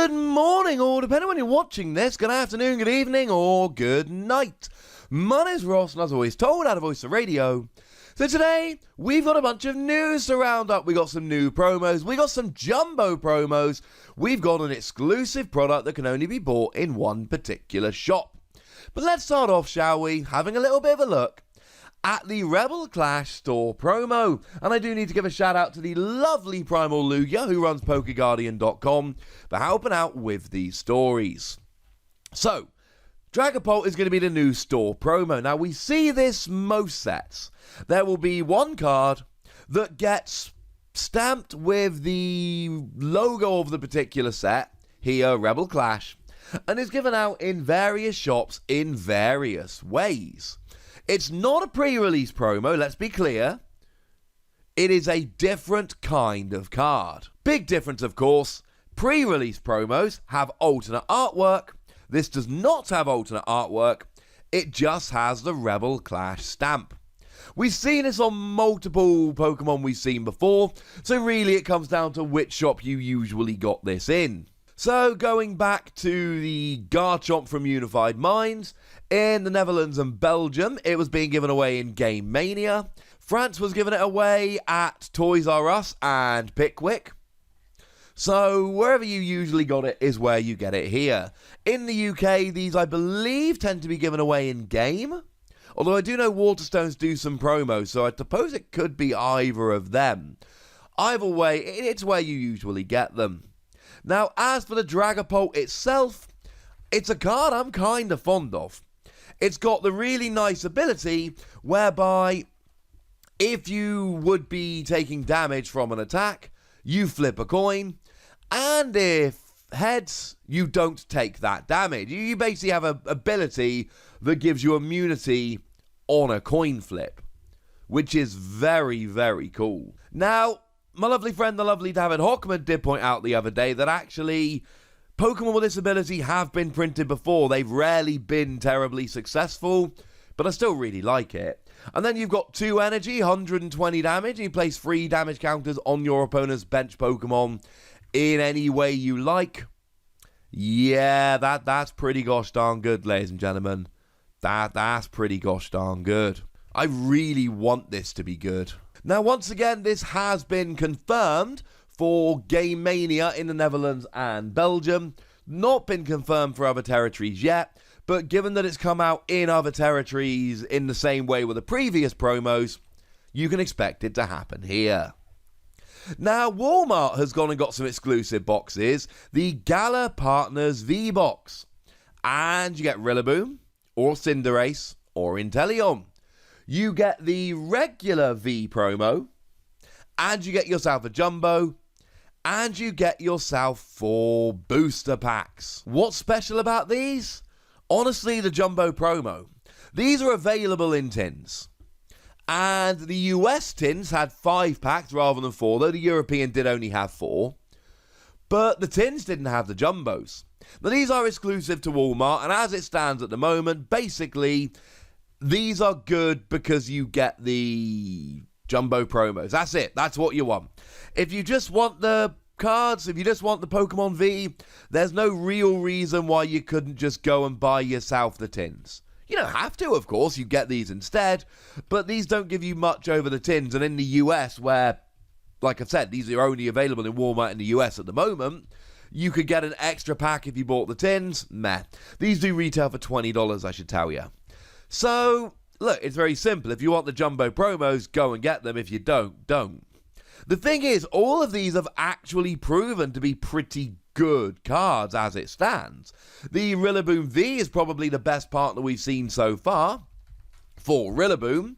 Good morning, or depending on when you're watching this, good afternoon, good evening, or good night. My name's Ross, and as always, told out of Voice of Radio. So today, we've got a bunch of news to round up. We got some new promos, we got some jumbo promos, we've got an exclusive product that can only be bought in one particular shop. But let's start off, shall we, having a little bit of a look at the Rebel Clash store promo. And I do need to give a shout out to the lovely Primal Lugia, who runs PokeGuardian.com, for helping out with these stories. So, Dragapult is going to be the new store promo. Now, we see this most sets. There will be one card that gets stamped with the logo of the particular set, here, Rebel Clash, and is given out in various shops in various ways. It's not a pre-release promo, let's be clear. It is a different kind of card. Big difference, of course. Pre-release promos have alternate artwork. This does not have alternate artwork. It just has the Rebel Clash stamp. We've seen this on multiple Pokemon we've seen before, so really it comes down to which shop you usually got this in. So, going back to the Garchomp from Unified Minds, in the Netherlands and Belgium, it was being given away in Game Mania. France was giving it away at Toys R Us and Pickwick. So, wherever you usually got it is where you get it here. In the UK, these, I believe, tend to be given away in Game. Although I do know Waterstones do some promos, so I suppose it could be either of them. Either way, it's where you usually get them. Now, as for the Dragapult itself, it's a card I'm kind of fond of. It's got the really nice ability whereby if you would be taking damage from an attack, you flip a coin, and if heads, you don't take that damage. You basically have an ability that gives you immunity on a coin flip, which is very, very cool. Now, my lovely friend, the lovely David Hockman, did point out the other day that actually Pokemon with this ability have been printed before. They've rarely been terribly successful, but I still really like it. And then you've got 2 energy, 120 damage, and you place 3 damage counters on your opponent's bench Pokemon in any way you like. Yeah, that's pretty gosh darn good, ladies and gentlemen. That's pretty gosh darn good. I really want this to be good. Now, once again, this has been confirmed for Game Mania in the Netherlands and Belgium. Not been confirmed for other territories yet, but given that it's come out in other territories in the same way with the previous promos, you can expect it to happen here. Now, Walmart has gone and got some exclusive boxes, the Galar Partners V-Box. And you get Rillaboom, or Cinderace, or Inteleon. You get the regular V promo, and you get yourself a Jumbo, and you get yourself 4 booster packs. What's special about these? Honestly, the Jumbo promo. These are available in tins. And the US tins had 5 packs rather than 4, though the European did only have 4. But the tins didn't have the Jumbos. Now, these are exclusive to Walmart, and as it stands at the moment, basically, these are good because you get the Jumbo promos. That's it. That's what you want. If you just want the cards, if you just want the Pokemon V, there's no real reason why you couldn't just go and buy yourself the tins. You don't have to, of course. You get these instead. But these don't give you much over the tins. And in the US, where, like I said, these are only available in Walmart in the US at the moment, you could get an extra pack if you bought the tins. Meh. These do retail for $20, I should tell you. So, look, it's very simple. If you want the Jumbo promos, go and get them. If you don't, don't. The thing is, all of these have actually proven to be pretty good cards as it stands. The Rillaboom V is probably the best partner we've seen so far for Rillaboom,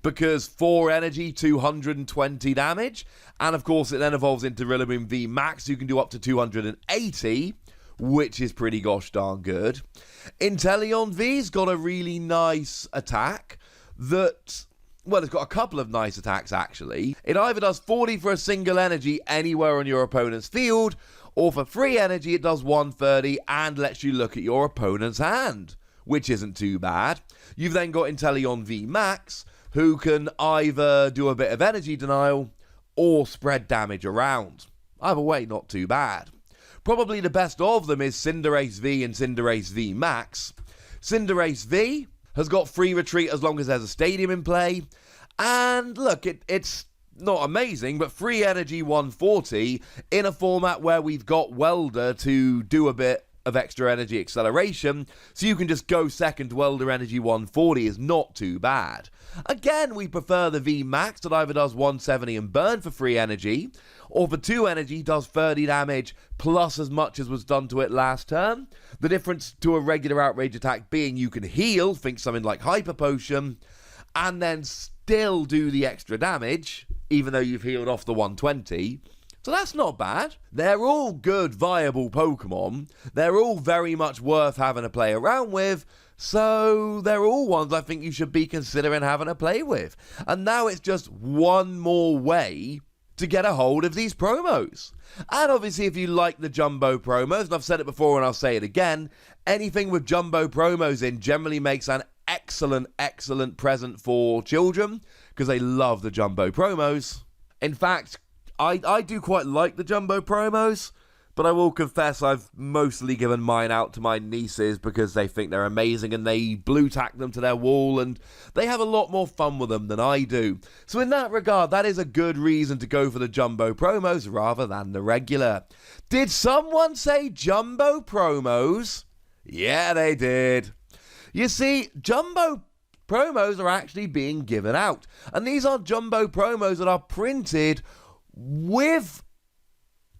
because 4 energy, 220 damage, and of course it then evolves into Rillaboom VMAX, you can do up to 280, which is pretty gosh darn good. Inteleon V's got a really nice attack that, well, it's got a couple of nice attacks actually. It either does 40 for a single energy anywhere on your opponent's field, or for free energy it does 130 and lets you look at your opponent's hand, which isn't too bad. You've then got Inteleon VMAX, who can either do a bit of energy denial or spread damage around. Either way, not too bad. Probably the best of them is Cinderace V and Cinderace VMAX. Cinderace V has got free retreat as long as there's a stadium in play. And look, it's not amazing, but free energy 140 in a format where we've got Welder to do a bit of extra energy acceleration, so you can just go second Welder energy 140 is not too bad. Again, we prefer the VMAX that either does 170 and burn for free energy, or for 2 energy does 30 damage plus as much as was done to it last turn. The difference to a regular outrage attack being you can heal, think something like Hyper Potion, and then still do the extra damage, even though you've healed off the 120. So that's not bad. They're all good, viable Pokemon. They're all very much worth having a play around with. So they're all ones I think you should be considering having a play with. And now it's just one more way to get a hold of these promos. And obviously if you like the Jumbo promos, and I've said it before and I'll say it again, anything with Jumbo promos in generally makes an excellent present for children, because they love the Jumbo promos. In fact, I do quite like the Jumbo promos, but I will confess I've mostly given mine out to my nieces because they think they're amazing and they blue tack them to their wall and they have a lot more fun with them than I do. So in that regard, that is a good reason to go for the Jumbo promos rather than the regular. Did someone say Jumbo promos? Yeah, they did. You see, Jumbo promos are actually being given out, and these are Jumbo promos that are printed with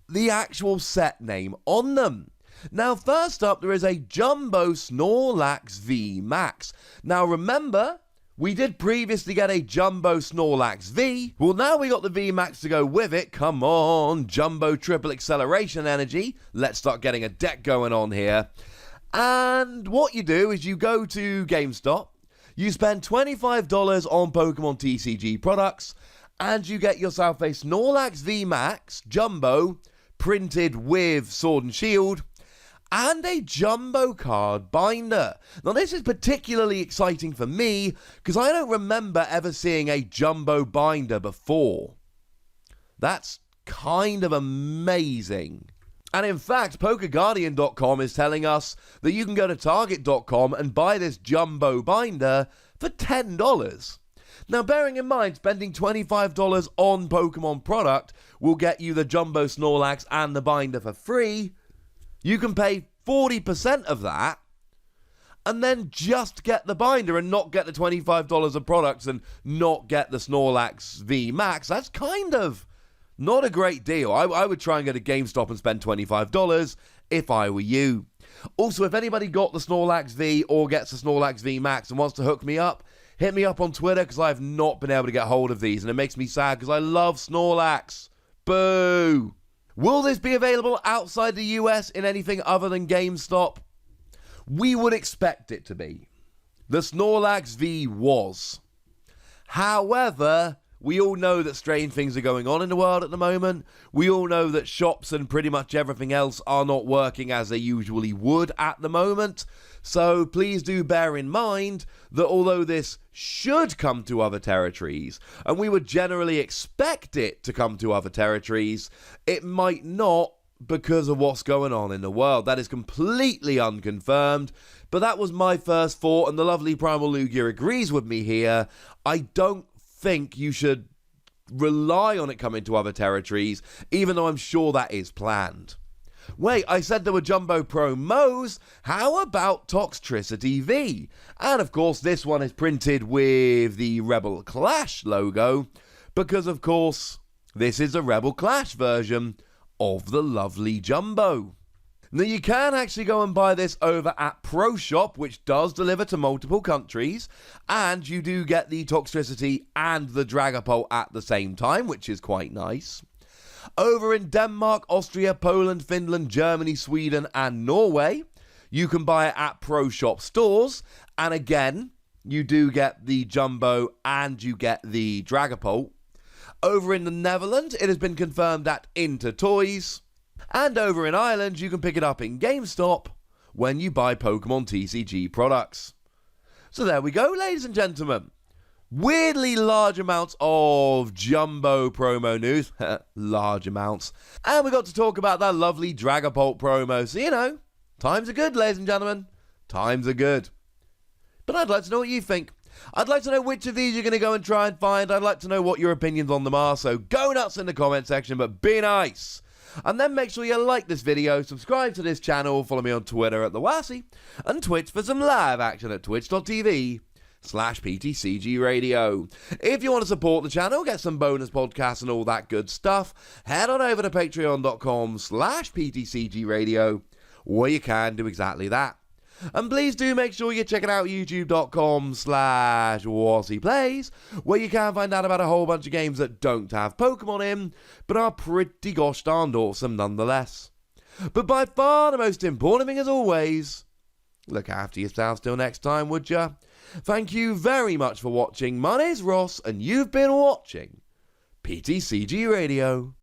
the actual set name on them. Now, first up, there is a Jumbo Snorlax VMAX. Now, remember, we did previously get a Jumbo Snorlax V. Well, now we got the VMAX to go with it. Come on, Jumbo Triple Acceleration Energy. Let's start getting a deck going on here. And what you do is you go to GameStop, you spend $25 on Pokemon TCG products, and you get yourself a Snorlax VMAX Jumbo printed with Sword and Shield and a Jumbo card binder. Now this is particularly exciting for me because I don't remember ever seeing a Jumbo binder before. That's kind of amazing. And in fact, PokeGuardian.com is telling us that you can go to Target.com and buy this Jumbo binder for $10. Now, bearing in mind, spending $25 on Pokemon product will get you the Jumbo Snorlax and the binder for free. You can pay 40% of that and then just get the binder and not get the $25 of products and not get the Snorlax VMAX. That's kind of not a great deal. I would try and go to GameStop and spend $25 if I were you. Also, if anybody got the Snorlax V or gets the Snorlax VMAX and wants to hook me up, hit me up on Twitter because I have not been able to get hold of these and it makes me sad because I love Snorlax. Boo! Will this be available outside the US in anything other than GameStop? We would expect it to be. The Snorlax V was. However, we all know that strange things are going on in the world at the moment. We all know that shops and pretty much everything else are not working as they usually would at the moment. So please do bear in mind that although this should come to other territories, and we would generally expect it to come to other territories, it might not because of what's going on in the world. That is completely unconfirmed, but that was my first thought, and the lovely Primal Lugia agrees with me here. I don't think you should rely on it coming to other territories, even though I'm sure that is planned. Wait, I said there were Jumbo promos. How about Toxtricity V? And of course, this one is printed with the Rebel Clash logo, because of course, this is a Rebel Clash version of the lovely Jumbo. Now, you can actually go and buy this over at Pro Shop, which does deliver to multiple countries, and you do get the Toxtricity and the Dragapult at the same time, which is quite nice. Over in Denmark, Austria, Poland, Finland, Germany, Sweden, and Norway, you can buy it at Pro Shop stores, and again, you do get the Jumbo and you get the Dragapult. Over in the Netherlands, it has been confirmed at Intertoys. And over in Ireland, you can pick it up in GameStop when you buy Pokemon TCG products. So there we go, ladies and gentlemen. weirdly large amounts of jumbo promo news, large amounts, and we got to talk about that lovely Dragapult promo, so times are good, ladies and gentlemen, times are good. But I'd like to know what you think. I'd like to know which of these you're going to go and try and find. I'd like to know what your opinions on them are, so go nuts in the comment section, but be nice. And then make sure you like this video, subscribe to this channel, follow me on Twitter at @TheWassy, and Twitch for some live action at twitch.tv/PTCGRadio. If you want to support the channel, get some bonus podcasts and all that good stuff, head on over to patreon.com/PTCGRadio, where you can do exactly that. And please do make sure you're checking out youtube.com/WassyPlays, where you can find out about a whole bunch of games that don't have Pokemon in, but are pretty gosh darned awesome nonetheless. But by far the most important thing as always, look after yourselves till next time, would ya? Thank you very much for watching. My name's Ross, and you've been watching PTCG Radio.